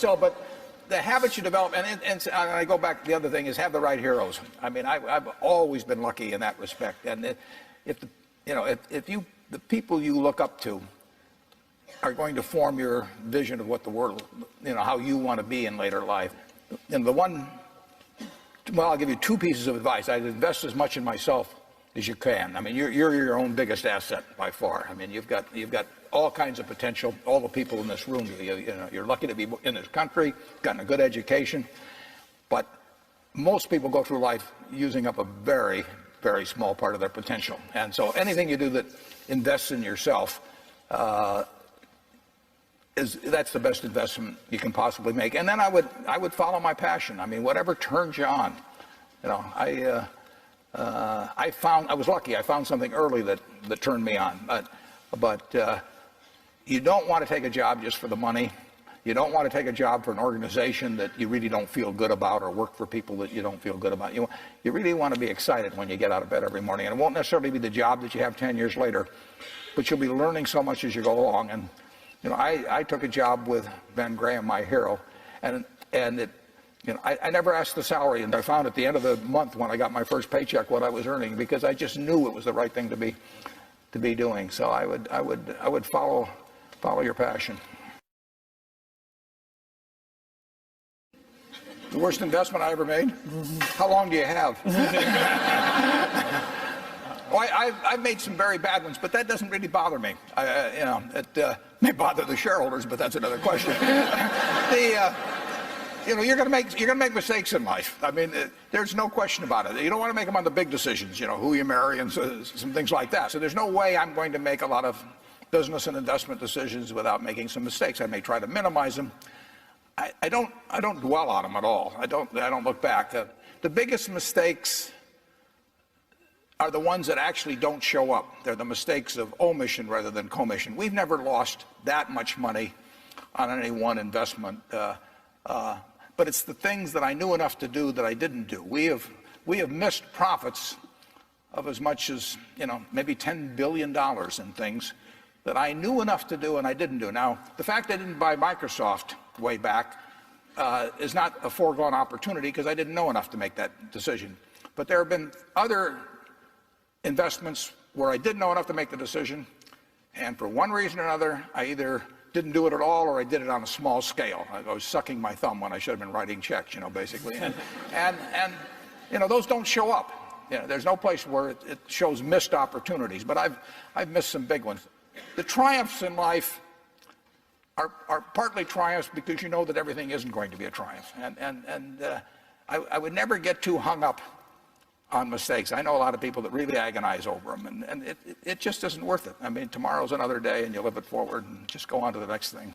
so, but the habits you develop, and I go back, the other thing is have the right heroes. I mean, I've always been lucky in that respect. And if the people you look up to are going to form your vision of what the world, how you want to be in later life. And I'll give you two pieces of advice. I'd invest as much in myself as you can. I mean, you're your own biggest asset by far. I mean, you've got all kinds of potential. All the people in this room, you're lucky to be in this country, gotten a good education. But most people go through life using up a very, very small part of their potential. And so anything you do that invests in yourself, that's the best investment you can possibly make. And then I would follow my passion. I mean, whatever turns you on. I was lucky. I found something early that turned me on. But you don't want to take a job just for the money. You don't want to take a job for an organization that you really don't feel good about, or work for people that you don't feel good about. You really want to be excited when you get out of bed every morning. And it won't necessarily be the job that you have 10 years later, but you'll be learning so much as you go along. And I took a job with Ben Graham, my hero, and I never asked the salary, and I found at the end of the month when I got my first paycheck what I was earning, because I just knew it was the right thing to be doing. So I would follow your passion. The worst investment I ever made? How long do you have? I've made some very bad ones, but that doesn't really bother me. It may bother the shareholders, but that's another question. You're going to make mistakes in life. I mean, there's no question about it. You don't want to make them on the big decisions, who you marry and some things like that. So there's no way I'm going to make a lot of business and investment decisions without making some mistakes. I may try to minimize them. I don't dwell on them at all. I don't look back. The biggest mistakes are the ones that actually don't show up. They're the mistakes of omission rather than commission. We've never lost that much money on any one investment, but it's the things that I knew enough to do that I didn't do. We have missed profits of as much as maybe $10 billion in things that I knew enough to do and I didn't do. Now, the fact I didn't buy Microsoft way back is not a foregone opportunity, because I didn't know enough to make that decision. But there have been other investments where I did know enough to make the decision, and for one reason or another, I either didn't do it at all or I did it on a small scale. I was sucking my thumb when I should have been writing checks, basically. And those don't show up. There's no place where it shows missed opportunities, but I've missed some big ones. The triumphs in life are partly triumphs because you know that everything isn't going to be a triumph. I would never get too hung up on mistakes. I know a lot of people that really agonize over them, and it just isn't worth it. I mean, tomorrow's another day, and you live it forward and just go on to the next thing.